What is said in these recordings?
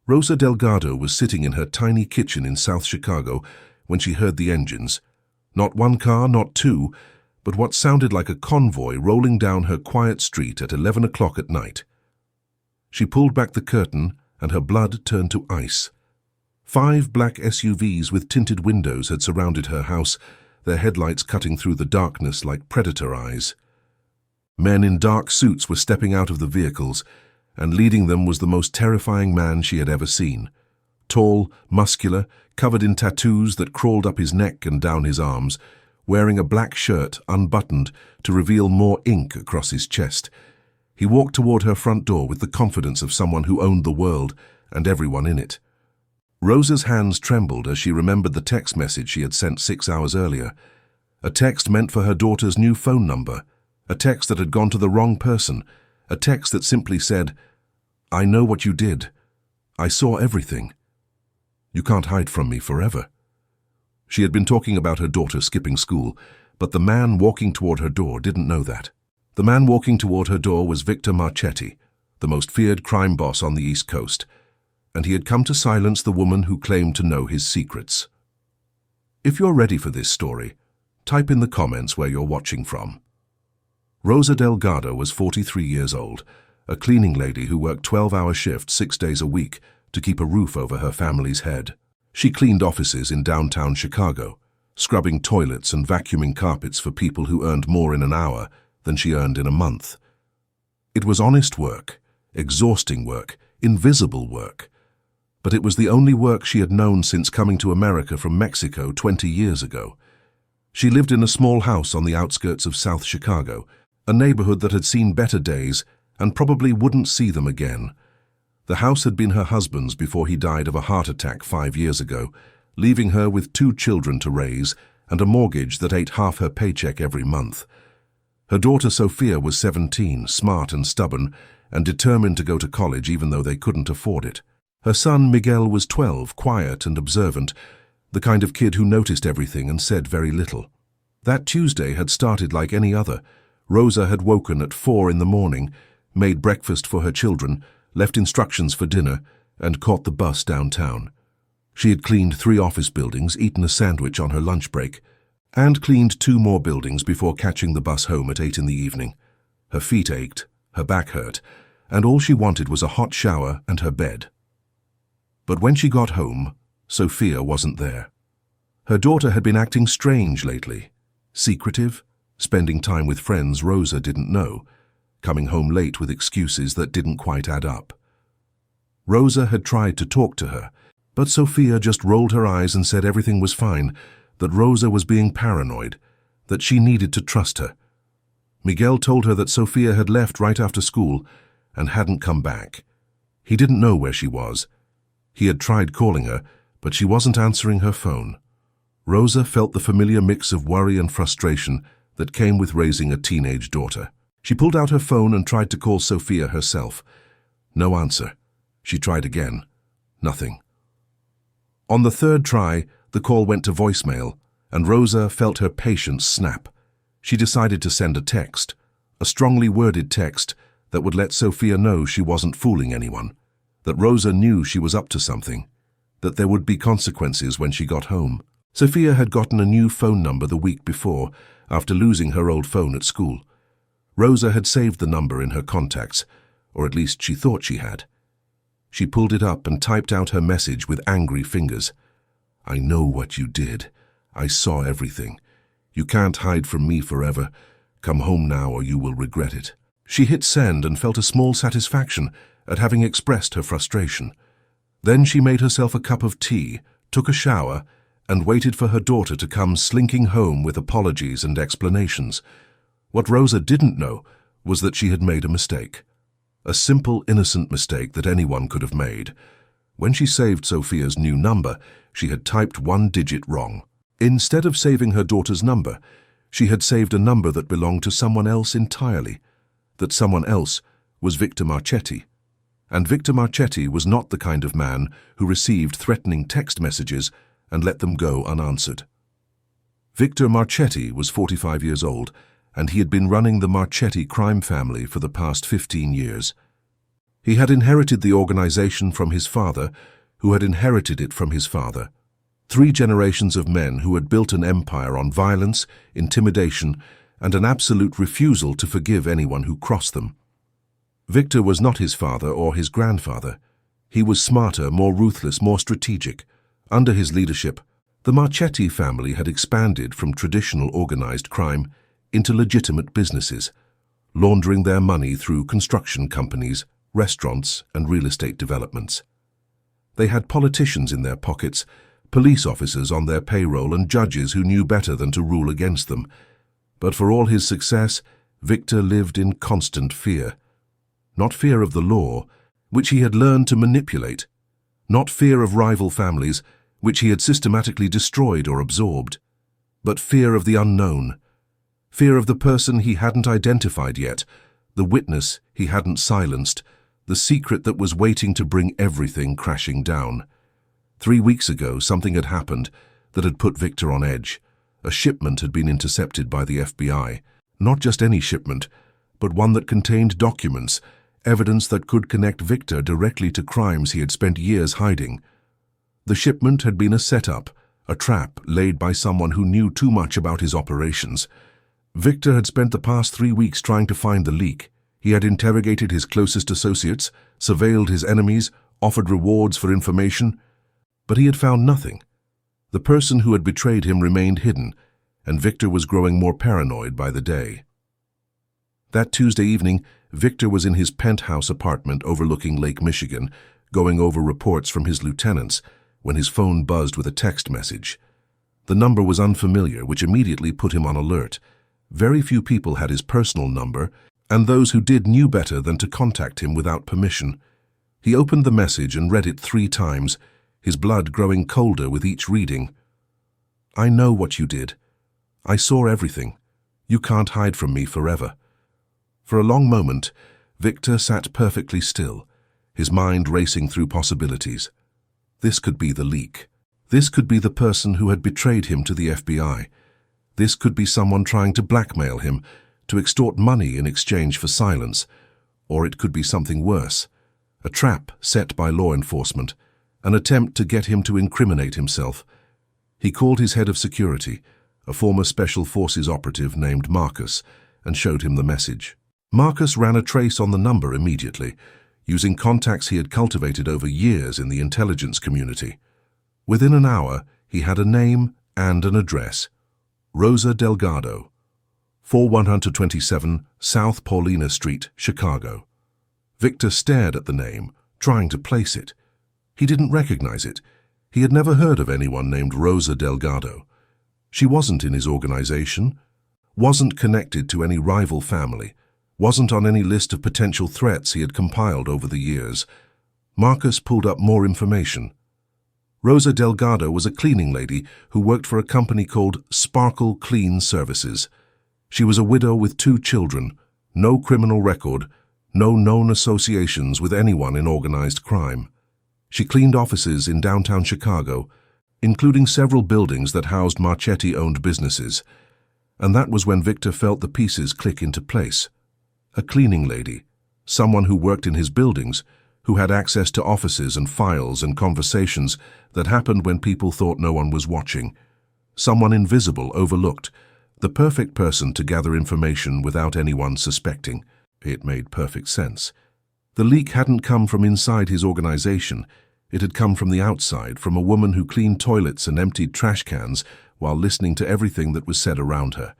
Rosa Delgado was sitting in her tiny kitchen in South Chicago when she heard the engines. Not one car, not two, but what sounded like a convoy rolling down her quiet street at 11 o'clock at night. She pulled back the curtain and her blood turned to ice. 5 black SUVs with tinted windows had surrounded her house, their headlights cutting through the darkness like predator eyes. Men in dark suits were stepping out of the vehicles, and leading them was the most terrifying man she had ever seen. Tall, muscular, covered in tattoos that crawled up his neck and down his arms, wearing a black shirt unbuttoned to reveal more ink across his chest. He walked toward her front door with the confidence of someone who owned the world and everyone in it. Rosa's hands trembled as she remembered the text message she had sent 6 hours earlier. A text meant for her daughter's new phone number, a text that had gone to the wrong person, a text that simply said, "I know what you did. I saw everything. You can't hide from me forever." She had been talking about her daughter skipping school, but the man walking toward her door didn't know that. The man walking toward her door was Victor Marchetti, the most feared crime boss on the East Coast, and he had come to silence the woman who claimed to know his secrets. If you're ready for this story, type in the comments where you're watching from. Rosa Delgado was 43 years old, a cleaning lady who worked 12-hour shifts 6 days a week to keep a roof over her family's head. She cleaned offices in downtown Chicago, scrubbing toilets and vacuuming carpets for people who earned more in an hour than she earned in a month. It was honest work, exhausting work, invisible work, but it was the only work she had known since coming to America from Mexico 20 years ago. She lived in a small house on the outskirts of South Chicago, a neighborhood that had seen better days and probably wouldn't see them again. The house had been her husband's before he died of a heart attack 5 years ago, leaving her with 2 children to raise and a mortgage that ate half her paycheck every month. Her daughter Sophia was 17, smart and stubborn, and determined to go to college even though they couldn't afford it. Her son Miguel was 12, quiet and observant, the kind of kid who noticed everything and said very little. That Tuesday had started like any other. Rosa had woken at 4 in the morning, made breakfast for her children, left instructions for dinner, and caught the bus downtown. She had cleaned 3 office buildings, eaten a sandwich on her lunch break, and cleaned 2 more buildings before catching the bus home at 8 in the evening. Her feet ached, her back hurt, and all she wanted was a hot shower and her bed. But when she got home, Sophia wasn't there. Her daughter had been acting strange lately, secretive, spending time with friends Rosa didn't know, coming home late with excuses that didn't quite add up. Rosa had tried to talk to her, but Sophia just rolled her eyes and said everything was fine, that Rosa was being paranoid, that she needed to trust her. Miguel told her that Sophia had left right after school and hadn't come back. He didn't know where she was. He had tried calling her, but she wasn't answering her phone. Rosa felt the familiar mix of worry and frustration that came with raising a teenage daughter. She pulled out her phone and tried to call Sophia herself. No answer. She tried again. Nothing. On the 3rd try, the call went to voicemail, and Rosa felt her patience snap. She decided to send a text, a strongly worded text that would let Sophia know she wasn't fooling anyone, that Rosa knew she was up to something, that there would be consequences when she got home. Sophia had gotten a new phone number the week before, after losing her old phone at school. Rosa had saved the number in her contacts, or at least she thought she had. She pulled it up and typed out her message with angry fingers. "I know what you did. I saw everything. You can't hide from me forever. Come home now or you will regret it." She hit send and felt a small satisfaction at having expressed her frustration. Then she made herself a cup of tea, took a shower, and waited for her daughter to come slinking home with apologies and explanations. What Rosa didn't know was that she had made a mistake. A simple, innocent mistake that anyone could have made. When she saved Sophia's new number, she had typed 1 digit wrong. Instead of saving her daughter's number, she had saved a number that belonged to someone else entirely. That someone else was Victor Marchetti. And Victor Marchetti was not the kind of man who received threatening text messages and let them go unanswered. Victor Marchetti was 45 years old, and he had been running the Marchetti crime family for the past 15 years. He had inherited the organization from his father, who had inherited it from his father. 3 generations of men who had built an empire on violence, intimidation, and an absolute refusal to forgive anyone who crossed them. Victor was not his father or his grandfather. He was smarter, more ruthless, more strategic. Under his leadership, the Marchetti family had expanded from traditional organized crime into legitimate businesses, laundering their money through construction companies, restaurants, and real estate developments. They had politicians in their pockets, police officers on their payroll, and judges who knew better than to rule against them. But for all his success, Victor lived in constant fear. Not fear of the law, which he had learned to manipulate. Not fear of rival families, which he had systematically destroyed or absorbed. But fear of the unknown. Fear of the person he hadn't identified yet, the witness he hadn't silenced, the secret that was waiting to bring everything crashing down. 3 weeks ago, something had happened that had put Victor on edge. A shipment had been intercepted by the FBI. Not just any shipment, but one that contained documents, evidence that could connect Victor directly to crimes he had spent years hiding. The shipment had been a setup, a trap laid by someone who knew too much about his operations. Victor had spent the past 3 weeks trying to find the leak. He had interrogated his closest associates, surveilled his enemies, offered rewards for information, but he had found nothing. The person who had betrayed him remained hidden, and Victor was growing more paranoid by the day. That Tuesday evening, Victor was in his penthouse apartment overlooking Lake Michigan, going over reports from his lieutenants, when his phone buzzed with a text message. The number was unfamiliar, which immediately put him on alert. Very few people had his personal number, and those who did knew better than to contact him without permission. He opened the message and read it 3 times, his blood growing colder with each reading. "I know what you did. I saw everything. You can't hide from me forever." For a long moment, Victor sat perfectly still, his mind racing through possibilities. This could be the leak. This could be the person who had betrayed him to the FBI. This could be someone trying to blackmail him, to extort money in exchange for silence. Or it could be something worse, a trap set by law enforcement, an attempt to get him to incriminate himself. He called his head of security, a former Special Forces operative named Marcus, and showed him the message. Marcus ran a trace on the number immediately, using contacts he had cultivated over years in the intelligence community. Within an hour, he had a name and an address. Rosa Delgado, 4127 South Paulina Street, Chicago. Victor stared at the name, trying to place it. He didn't recognize it. He had never heard of anyone named Rosa Delgado. She wasn't in his organization, wasn't connected to any rival family, wasn't on any list of potential threats he had compiled over the years. Marcus pulled up more information. Rosa Delgado was a cleaning lady who worked for a company called Sparkle Clean Services. She was a widow with 2 children, no criminal record, no known associations with anyone in organized crime. She cleaned offices in downtown Chicago, including several buildings that housed Marchetti-owned businesses. And that was when Victor felt the pieces click into place. A cleaning lady, someone who worked in his buildings, who had access to offices and files and conversations that happened when people thought no one was watching. Someone invisible, overlooked, the perfect person to gather information without anyone suspecting. It made perfect sense. The leak hadn't come from inside his organization. It had come from the outside, from a woman who cleaned toilets and emptied trash cans while listening to everything that was said around her.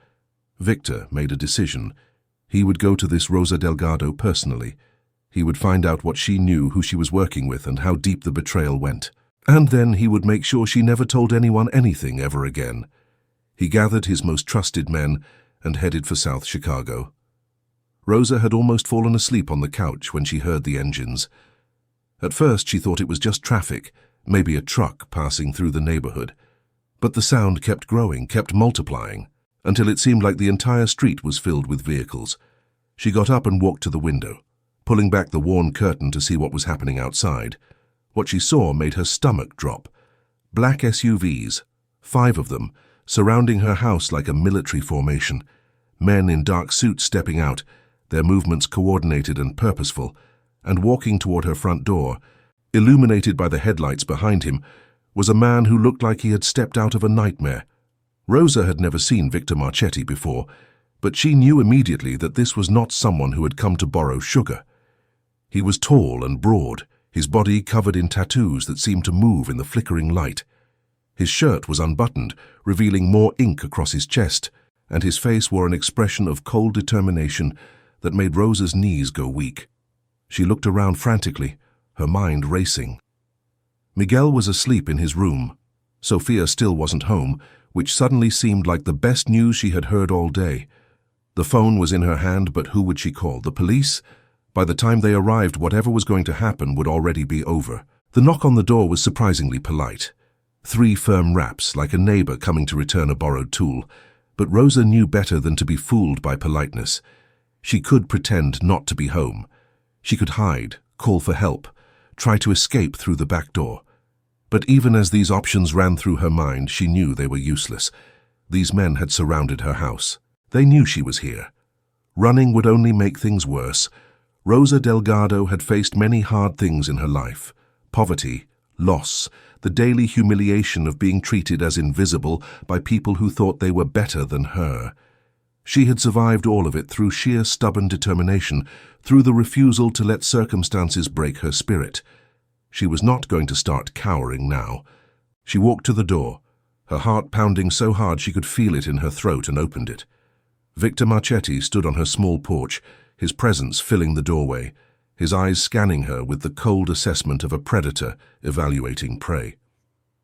Victor made a decision. He would go to this Rosa Delgado personally. He would find out what she knew, who she was working with, and how deep the betrayal went. And then he would make sure she never told anyone anything ever again. He gathered his most trusted men and headed for South Chicago. Rosa had almost fallen asleep on the couch when she heard the engines. At first she thought it was just traffic, maybe a truck passing through the neighborhood. But the sound kept growing, kept multiplying, until it seemed like the entire street was filled with vehicles. She got up and walked to the window, pulling back the worn curtain to see what was happening outside. What she saw made her stomach drop. Black SUVs, 5 of them, surrounding her house like a military formation. Men in dark suits stepping out, their movements coordinated and purposeful, and walking toward her front door, illuminated by the headlights behind him, was a man who looked like he had stepped out of a nightmare. Rosa had never seen Victor Marchetti before, but she knew immediately that this was not someone who had come to borrow sugar. He was tall and broad, his body covered in tattoos that seemed to move in the flickering light. His shirt was unbuttoned, revealing more ink across his chest, and his face wore an expression of cold determination that made Rosa's knees go weak. She looked around frantically, her mind racing. Miguel was asleep in his room. Sophia still wasn't home, which suddenly seemed like the best news she had heard all day. The phone was in her hand, but who would she call? The police? By the time they arrived, whatever was going to happen would already be over. The knock on the door was surprisingly polite. 3 firm raps, like a neighbor coming to return a borrowed tool. But Rosa knew better than to be fooled by politeness. She could pretend not to be home. She could hide, call for help, try to escape through the back door. But even as these options ran through her mind, she knew they were useless. These men had surrounded her house. They knew she was here. Running would only make things worse. Rosa Delgado had faced many hard things in her life: poverty, loss, the daily humiliation of being treated as invisible by people who thought they were better than her. She had survived all of it through sheer stubborn determination, through the refusal to let circumstances break her spirit. She was not going to start cowering now. She walked to the door, her heart pounding so hard she could feel it in her throat, and opened it. Victor Marchetti stood on her small porch, his presence filling the doorway, his eyes scanning her with the cold assessment of a predator evaluating prey.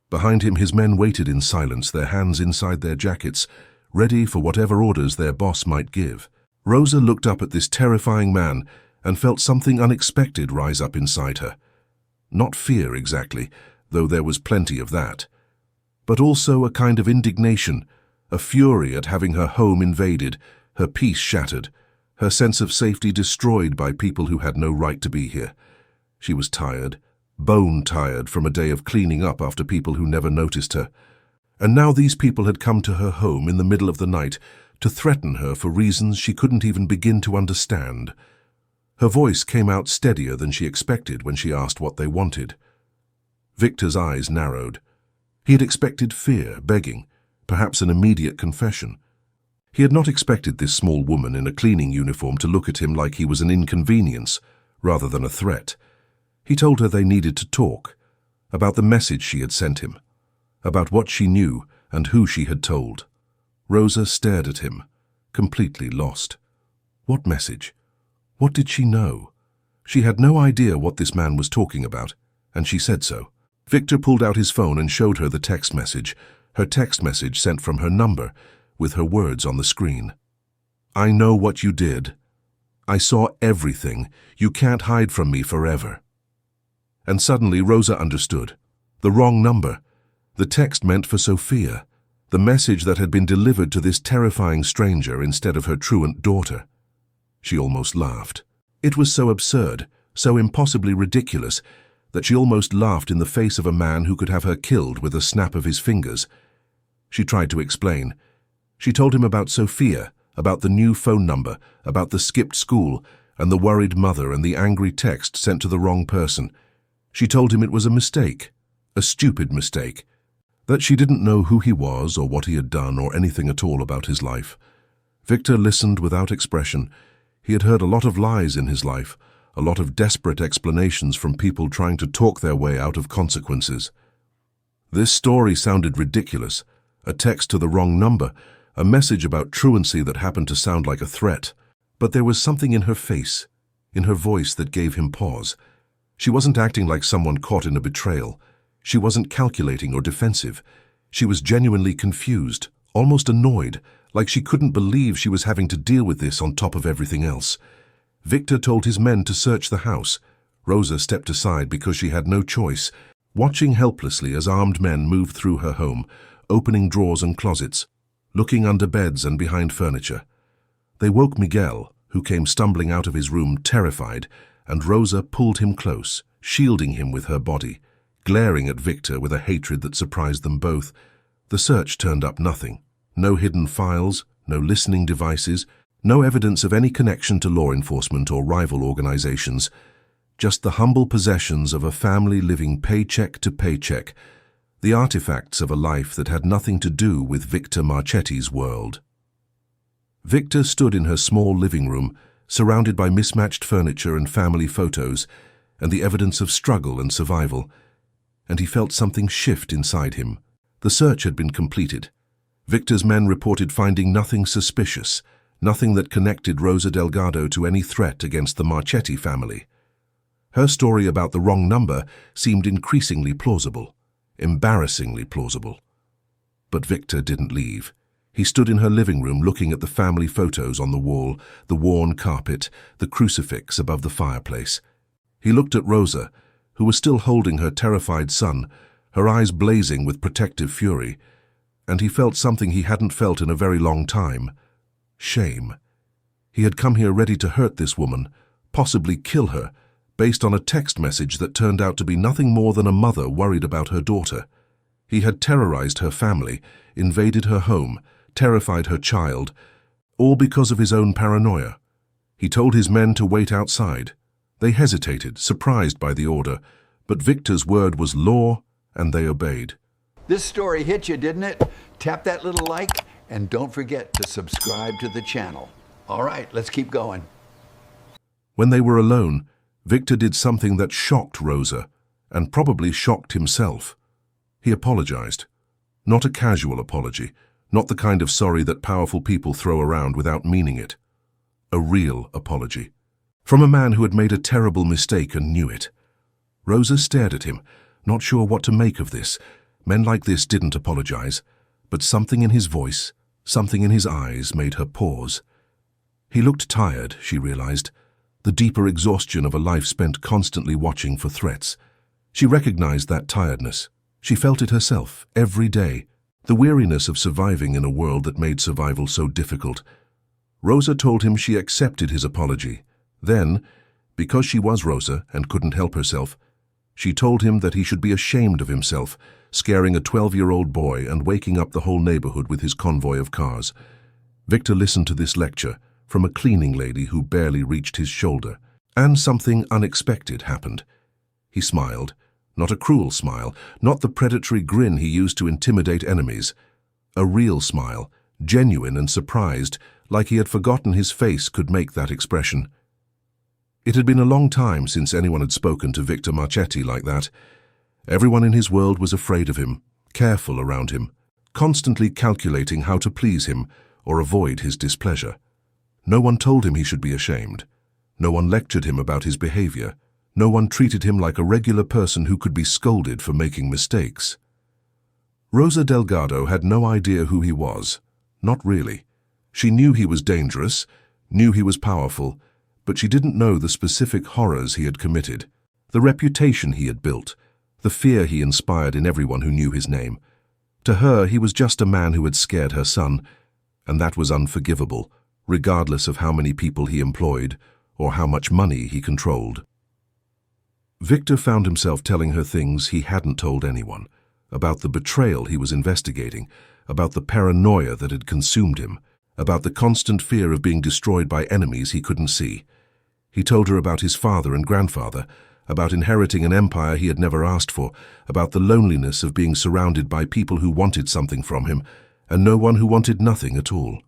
Behind him, his men waited in silence, their hands inside their jackets, ready for whatever orders their boss might give. Rosa looked up at this terrifying man and felt something unexpected rise up inside her. Not fear exactly, though there was plenty of that, but also a kind of indignation, a fury at having her home invaded, her peace shattered, her sense of safety destroyed by people who had no right to be here. She was tired, bone-tired from a day of cleaning up after people who never noticed her. And now these people had come to her home in the middle of the night to threaten her for reasons she couldn't even begin to understand. Her voice came out steadier than she expected when she asked what they wanted. Victor's eyes narrowed. He had expected fear, begging, perhaps an immediate confession. He had not expected this small woman in a cleaning uniform to look at him like he was an inconvenience, rather than a threat. He told her they needed to talk, about the message she had sent him, about what she knew and who she had told. Rosa stared at him, completely lost. What message? What did she know? She had no idea what this man was talking about, and she said so. Victor pulled out his phone and showed her the text message, her text message sent from her number, with her words on the screen. "I know what you did. I saw everything. You can't hide from me forever." And suddenly Rosa understood. The wrong number. The text meant for Sophia, the message that had been delivered to this terrifying stranger instead of her truant daughter. She almost laughed. It was so absurd, so impossibly ridiculous, that she almost laughed in the face of a man who could have her killed with a snap of his fingers. She tried to explain. She told him about Sophia, about the new phone number, about the skipped school, and the worried mother and the angry text sent to the wrong person. She told him it was a mistake, a stupid mistake, that she didn't know who he was or what he had done or anything at all about his life. Victor listened without expression. He had heard a lot of lies in his life, a lot of desperate explanations from people trying to talk their way out of consequences. This story sounded ridiculous, a text to the wrong number, a message about truancy that happened to sound like a threat. But there was something in her face, in her voice, that gave him pause. She wasn't acting like someone caught in a betrayal. She wasn't calculating or defensive. She was genuinely confused, almost annoyed, like she couldn't believe she was having to deal with this on top of everything else. Victor told his men to search the house. Rosa stepped aside because she had no choice, watching helplessly as armed men moved through her home, opening drawers and closets, looking under beds and behind furniture. They woke Miguel, who came stumbling out of his room terrified, and Rosa pulled him close, shielding him with her body, glaring at Victor with a hatred that surprised them both. The search turned up nothing. No hidden files, no listening devices, no evidence of any connection to law enforcement or rival organizations. just the humble possessions of a family living paycheck to paycheck, the artifacts of a life that had nothing to do with Victor Marchetti's world. Victor stood in her small living room, surrounded by mismatched furniture and family photos, and the evidence of struggle and survival, and he felt something shift inside him. The search had been completed. Victor's men reported finding nothing suspicious, nothing that connected Rosa Delgado to any threat against the Marchetti family. Her story about the wrong number seemed increasingly plausible, embarrassingly plausible. But Victor didn't leave. He stood in her living room looking at the family photos on the wall, the worn carpet, the crucifix above the fireplace. He looked at Rosa, who was still holding her terrified son, her eyes blazing with protective fury, and he felt something he hadn't felt in a very long time: shame. He had come here ready to hurt this woman, possibly kill her, based on a text message that turned out to be nothing more than a mother worried about her daughter. He had terrorized her family, invaded her home, terrified her child, all because of his own paranoia. He told his men to wait outside. They hesitated, surprised by the order, but Victor's word was law, and they obeyed. This story hit you, didn't it? Tap that little like, and don't forget to subscribe to the channel. All right, let's keep going. When they were alone, Victor did something that shocked Rosa, and probably shocked himself. He apologized. Not a casual apology, not the kind of sorry that powerful people throw around without meaning it. A real apology. From a man who had made a terrible mistake and knew it. Rosa stared at him, not sure what to make of this. Men like this didn't apologize, but something in his voice, something in his eyes made her pause. He looked tired, she realized, the deeper exhaustion of a life spent constantly watching for threats. She recognized that tiredness. She felt it herself, every day, the weariness of surviving in a world that made survival so difficult. Rosa told him she accepted his apology. Then, because she was Rosa and couldn't help herself, she told him that he should be ashamed of himself, scaring a 12-year-old boy and waking up the whole neighborhood with his convoy of cars. Victor listened to this lecture from a cleaning lady who barely reached his shoulder, and something unexpected happened. He smiled, not a cruel smile, not the predatory grin he used to intimidate enemies. A real smile, genuine and surprised, like he had forgotten his face could make that expression. It had been a long time since anyone had spoken to Victor Marchetti like that. Everyone in his world was afraid of him, careful around him, constantly calculating how to please him or avoid his displeasure. No one told him he should be ashamed. No one lectured him about his behavior. No one treated him like a regular person who could be scolded for making mistakes. Rosa Delgado had no idea who he was. Not really. She knew he was dangerous, knew he was powerful, but she didn't know the specific horrors he had committed, the reputation he had built, the fear he inspired in everyone who knew his name. To her, he was just a man who had scared her son, and that was unforgivable, regardless of how many people he employed or how much money he controlled. Victor found himself telling her things he hadn't told anyone, about the betrayal he was investigating, about the paranoia that had consumed him, about the constant fear of being destroyed by enemies he couldn't see. He told her about his father and grandfather, about inheriting an empire he had never asked for, about the loneliness of being surrounded by people who wanted something from him, and no one who wanted nothing at all.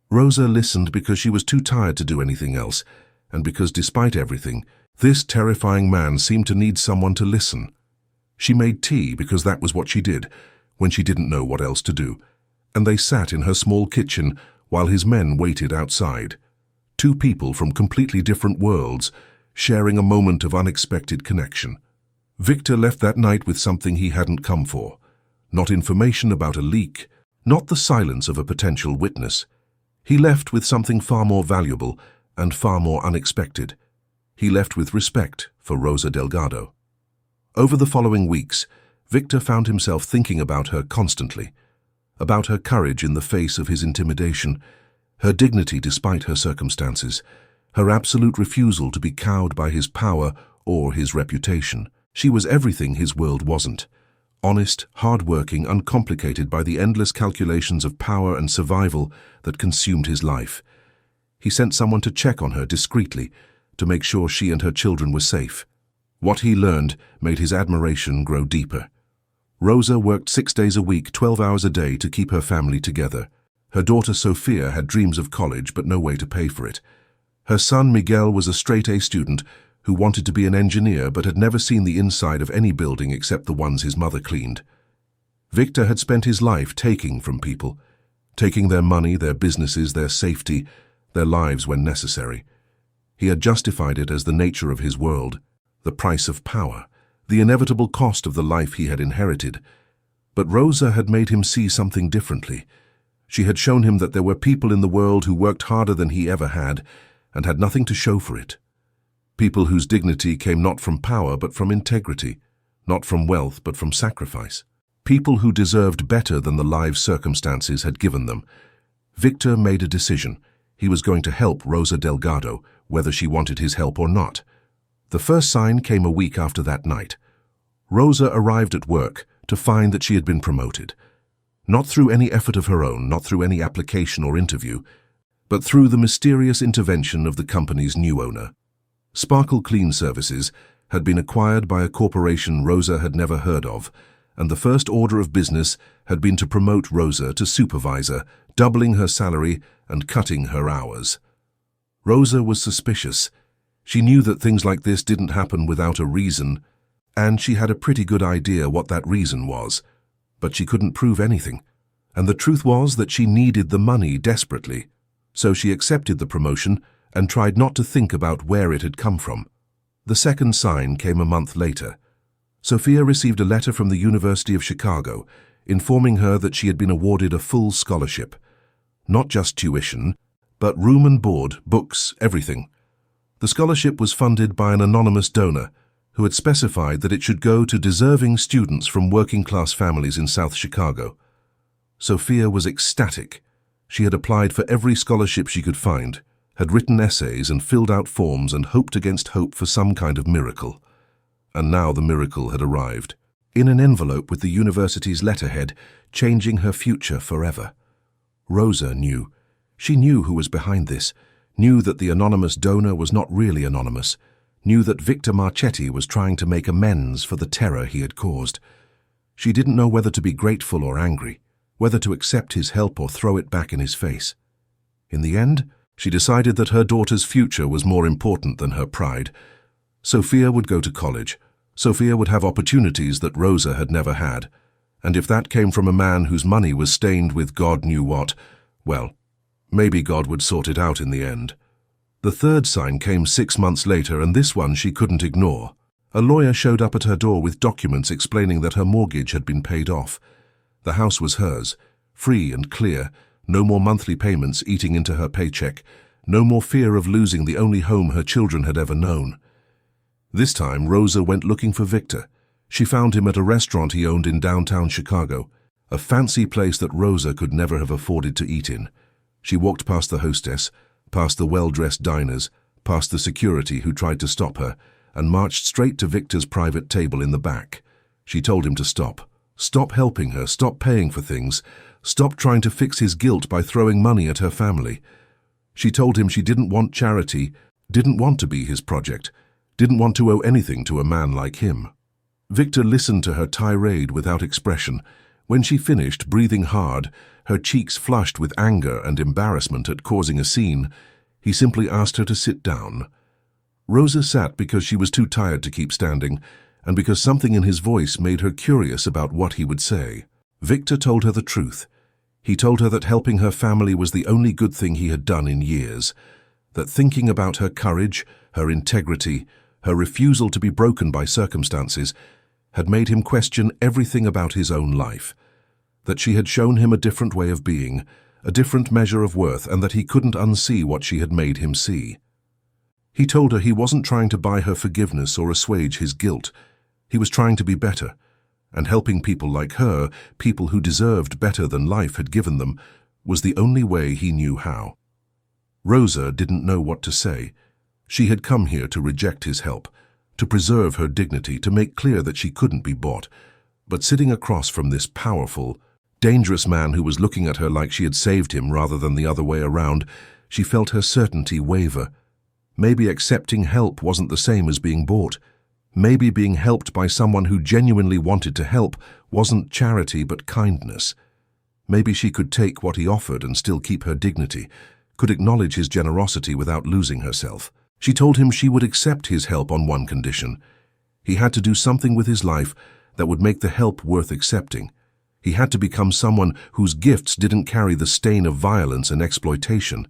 Rosa listened because she was too tired to do anything else, and because despite everything, this terrifying man seemed to need someone to listen. She made tea because that was what she did, when she didn't know what else to do, and they sat in her small kitchen while his men waited outside. Two people from completely different worlds, sharing a moment of unexpected connection. Victor left that night with something he hadn't come for. Not information about a leak, not the silence of a potential witness. He left with something far more valuable and far more unexpected. He left with respect for Rosa Delgado. Over the following weeks, Victor found himself thinking about her constantly, about her courage in the face of his intimidation, her dignity despite her circumstances, her absolute refusal to be cowed by his power or his reputation. She was everything his world wasn't. Honest, hardworking, uncomplicated by the endless calculations of power and survival that consumed his life. He sent someone to check on her discreetly, to make sure she and her children were safe. What he learned made his admiration grow deeper. Rosa worked 6 days a week, 12 hours a day to keep her family together. Her daughter Sofia had dreams of college but no way to pay for it. Her son Miguel was a straight-A student who wanted to be an engineer but had never seen the inside of any building except the ones his mother cleaned. Victor had spent his life taking from people, taking their money, their businesses, their safety, their lives when necessary. He had justified it as the nature of his world, the price of power, the inevitable cost of the life he had inherited. But Rosa had made him see something differently. She had shown him that there were people in the world who worked harder than he ever had and had nothing to show for it. People whose dignity came not from power but from integrity, not from wealth but from sacrifice. People who deserved better than the life circumstances had given them. Victor made a decision. He was going to help Rosa Delgado, whether she wanted his help or not. The first sign came a week after that night. Rosa arrived at work to find that she had been promoted. Not through any effort of her own, not through any application or interview, but through the mysterious intervention of the company's new owner. Sparkle Clean Services had been acquired by a corporation Rosa had never heard of, and the first order of business had been to promote Rosa to supervisor, doubling her salary and cutting her hours. Rosa was suspicious. She knew that things like this didn't happen without a reason, and she had a pretty good idea what that reason was, but she couldn't prove anything. And the truth was that she needed the money desperately, so she accepted the promotion and tried not to think about where it had come from. The second sign came a month later. Sofia received a letter from the University of Chicago informing her that she had been awarded a full scholarship. Not just tuition, but room and board, books, everything. The scholarship was funded by an anonymous donor who had specified that it should go to deserving students from working-class families in South Chicago. Sofia was ecstatic. She had applied for every scholarship she could find, had written essays and filled out forms and hoped against hope for some kind of miracle. And now the miracle had arrived, in an envelope with the university's letterhead, changing her future forever. Rosa knew. She knew who was behind this, knew that the anonymous donor was not really anonymous, knew that Victor Marchetti was trying to make amends for the terror he had caused. She didn't know whether to be grateful or angry, whether to accept his help or throw it back in his face. In the end, she decided that her daughter's future was more important than her pride. Sofia would go to college. Sofia would have opportunities that Rosa had never had. And if that came from a man whose money was stained with God knew what, well, maybe God would sort it out in the end. The third sign came 6 months later, and this one she couldn't ignore. A lawyer showed up at her door with documents explaining that her mortgage had been paid off. The house was hers, free and clear, no more monthly payments eating into her paycheck, no more fear of losing the only home her children had ever known. This time, Rosa went looking for Victor. She found him at a restaurant he owned in downtown Chicago, a fancy place that Rosa could never have afforded to eat in. She walked past the hostess, past the well-dressed diners, past the security who tried to stop her, and marched straight to Victor's private table in the back. She told him to stop. Stop helping her, stop paying for things, stop trying to fix his guilt by throwing money at her family. She told him she didn't want charity, didn't want to be his project, didn't want to owe anything to a man like him. Victor listened to her tirade without expression. When she finished, breathing hard, her cheeks flushed with anger and embarrassment at causing a scene, he simply asked her to sit down. Rosa sat because she was too tired to keep standing, and because something in his voice made her curious about what he would say. Victor told her the truth. He told her that helping her family was the only good thing he had done in years, that thinking about her courage, her integrity, her refusal to be broken by circumstances, had made him question everything about his own life, that she had shown him a different way of being, a different measure of worth, and that he couldn't unsee what she had made him see. He told her he wasn't trying to buy her forgiveness or assuage his guilt. He was trying to be better, and helping people like her, people who deserved better than life had given them, was the only way he knew how. Rosa didn't know what to say. She had come here to reject his help, to preserve her dignity, to make clear that she couldn't be bought. But sitting across from this powerful, dangerous man who was looking at her like she had saved him rather than the other way around, she felt her certainty waver. Maybe accepting help wasn't the same as being bought. Maybe being helped by someone who genuinely wanted to help wasn't charity but kindness. Maybe she could take what he offered and still keep her dignity, could acknowledge his generosity without losing herself. She told him she would accept his help on one condition. He had to do something with his life that would make the help worth accepting. He had to become someone whose gifts didn't carry the stain of violence and exploitation.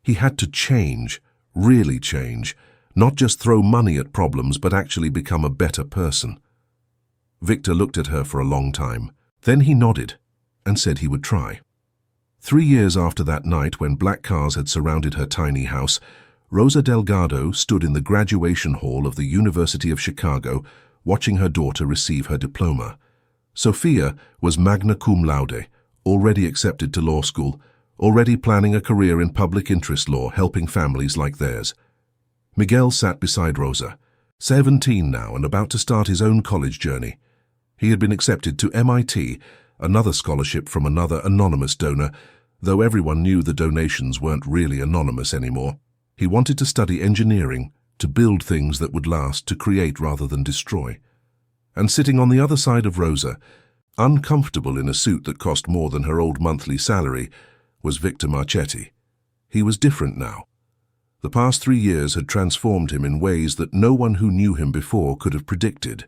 He had to change, really change, not just throw money at problems but actually become a better person. Victor looked at her for a long time. Then he nodded and said he would try. 3 years after that night when black cars had surrounded her tiny house, Rosa Delgado stood in the graduation hall of the University of Chicago watching her daughter receive her diploma. Sophia was magna cum laude, already accepted to law school, already planning a career in public interest law, helping families like theirs. Miguel sat beside Rosa, 17 now and about to start his own college journey. He had been accepted to MIT, another scholarship from another anonymous donor, though everyone knew the donations weren't really anonymous anymore. He wanted to study engineering, to build things that would last, to create rather than destroy. And sitting on the other side of Rosa, uncomfortable in a suit that cost more than her old monthly salary, was Victor Marchetti. He was different now. The past 3 years had transformed him in ways that no one who knew him before could have predicted.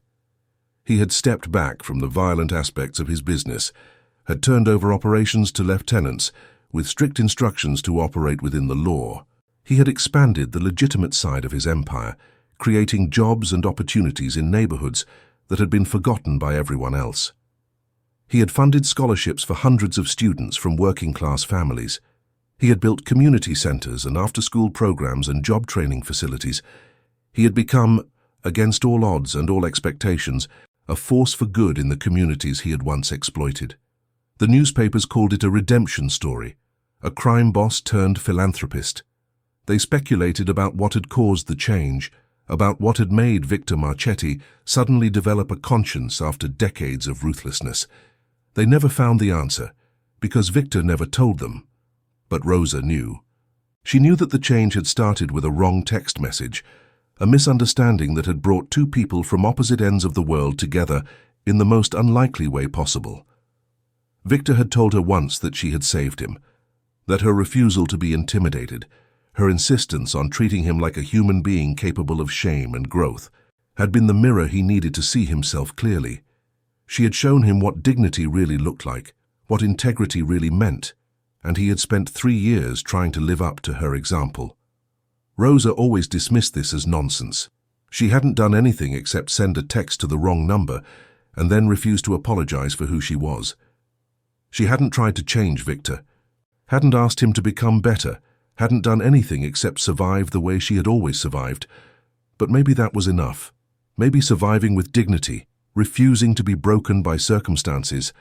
He had stepped back from the violent aspects of his business, had turned over operations to lieutenants, with strict instructions to operate within the law. He had expanded the legitimate side of his empire, creating jobs and opportunities in neighborhoods that had been forgotten by everyone else. He had funded scholarships for hundreds of students from working-class families. He had built community centers and after-school programs and job training facilities. He had become, against all odds and all expectations, a force for good in the communities he had once exploited. The newspapers called it a redemption story, a crime boss turned philanthropist. They speculated about what had caused the change, about what had made Victor Marchetti suddenly develop a conscience after decades of ruthlessness. They never found the answer, because Victor never told them. But Rosa knew. She knew that the change had started with a wrong text message, a misunderstanding that had brought two people from opposite ends of the world together in the most unlikely way possible. Victor had told her once that she had saved him, that her refusal to be intimidated, her insistence on treating him like a human being capable of shame and growth, had been the mirror he needed to see himself clearly. She had shown him what dignity really looked like, what integrity really meant, and he had spent 3 years trying to live up to her example. Rosa always dismissed this as nonsense. She hadn't done anything except send a text to the wrong number and then refused to apologize for who she was. She hadn't tried to change Victor, hadn't asked him to become better, hadn't done anything except survive the way she had always survived. But maybe that was enough. Maybe surviving with dignity, refusing to be broken by circumstances,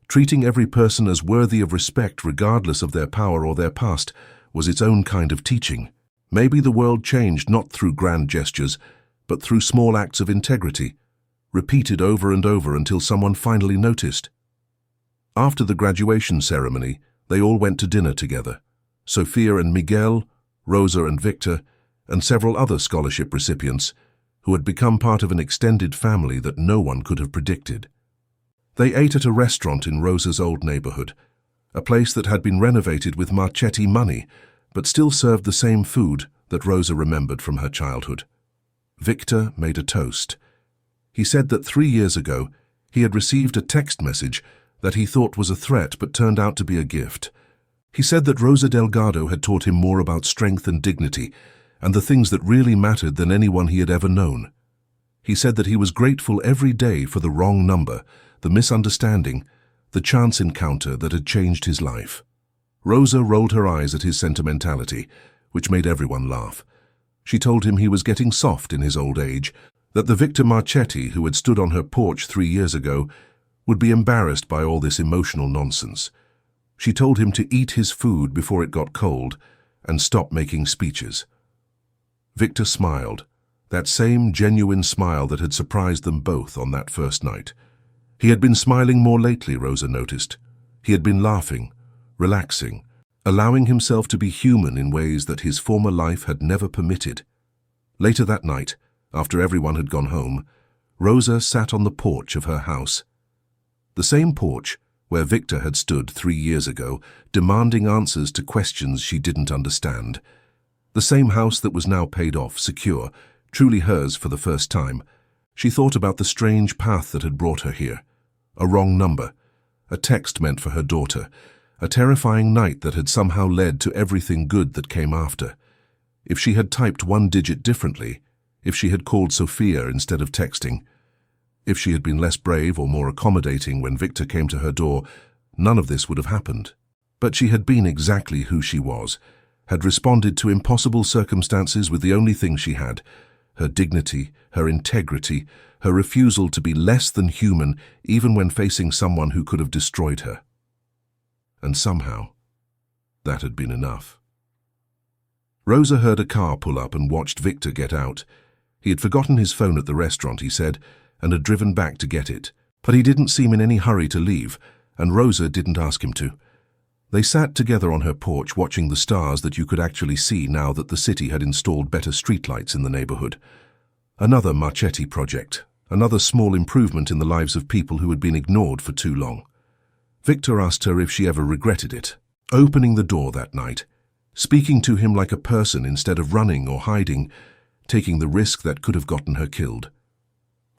treating every person as worthy of respect regardless of their power or their past, was its own kind of teaching. Maybe the world changed not through grand gestures, but through small acts of integrity, repeated over and over until someone finally noticed. After the graduation ceremony, they all went to dinner together. Sophia and Miguel, Rosa and Victor, and several other scholarship recipients who had become part of an extended family that no one could have predicted. They ate at a restaurant in Rosa's old neighborhood, a place that had been renovated with Marchetti money, but still served the same food that Rosa remembered from her childhood. Victor made a toast. He said that 3 years ago he had received a text message that he thought was a threat but turned out to be a gift. He said that Rosa Delgado had taught him more about strength and dignity and the things that really mattered than anyone he had ever known. He said that he was grateful every day for the wrong number, the misunderstanding, the chance encounter that had changed his life. Rosa rolled her eyes at his sentimentality, which made everyone laugh. She told him he was getting soft in his old age, that the Victor Marchetti who had stood on her porch 3 years ago would be embarrassed by all this emotional nonsense. She told him to eat his food before it got cold and stop making speeches. Victor smiled, that same genuine smile that had surprised them both on that first night. He had been smiling more lately, Rosa noticed. He had been laughing, relaxing, allowing himself to be human in ways that his former life had never permitted. Later that night, after everyone had gone home, Rosa sat on the porch of her house. The same porch where Victor had stood 3 years ago, demanding answers to questions she didn't understand. The same house that was now paid off, secure, truly hers for the first time. She thought about the strange path that had brought her here. A wrong number, a text meant for her daughter, a terrifying night that had somehow led to everything good that came after. If she had typed one digit differently, if she had called Sophia instead of texting, if she had been less brave or more accommodating when Victor came to her door, none of this would have happened. But she had been exactly who she was, had responded to impossible circumstances with the only thing she had, her dignity, her integrity, her refusal to be less than human even when facing someone who could have destroyed her. And somehow, that had been enough. Rosa heard a car pull up and watched Victor get out. He had forgotten his phone at the restaurant, he said, and had driven back to get it. But he didn't seem in any hurry to leave, and Rosa didn't ask him to. They sat together on her porch watching the stars that you could actually see now that the city had installed better streetlights in the neighborhood. Another Marchetti project, another small improvement in the lives of people who had been ignored for too long. Victor asked her if she ever regretted it, opening the door that night, speaking to him like a person instead of running or hiding, taking the risk that could have gotten her killed.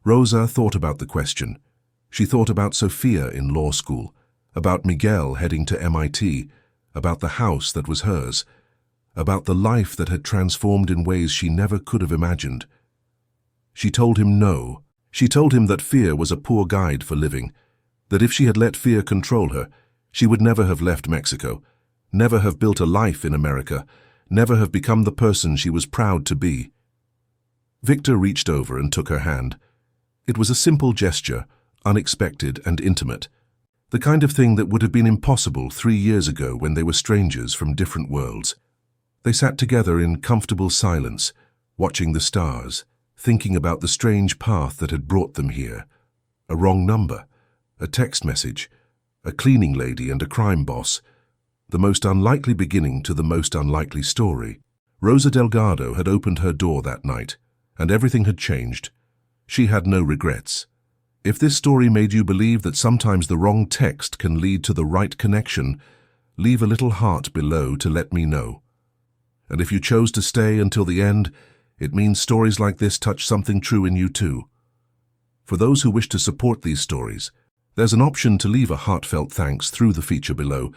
Rosa thought about the question. She thought about Sophia in law school, about Miguel heading to MIT, about the house that was hers, about the life that had transformed in ways she never could have imagined. She told him no. She told him that fear was a poor guide for living, that if she had let fear control her, she would never have left Mexico, never have built a life in America, never have become the person she was proud to be. Victor reached over and took her hand. It was a simple gesture, unexpected and intimate, the kind of thing that would have been impossible 3 years ago when they were strangers from different worlds. They sat together in comfortable silence, watching the stars, thinking about the strange path that had brought them here. A wrong number, a text message, a cleaning lady and a crime boss, the most unlikely beginning to the most unlikely story. Rosa Delgado had opened her door that night, and everything had changed. She had no regrets. If this story made you believe that sometimes the wrong text can lead to the right connection, leave a little heart below to let me know. And if you chose to stay until the end, it means stories like this touch something true in you too. For those who wish to support these stories, there's an option to leave a heartfelt thanks through the feature below.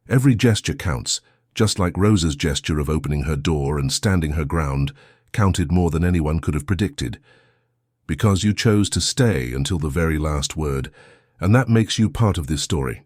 Every gesture counts, just like Rosa's gesture of opening her door and standing her ground counted more than anyone could have predicted. Because you chose to stay until the very last word, and that makes you part of this story.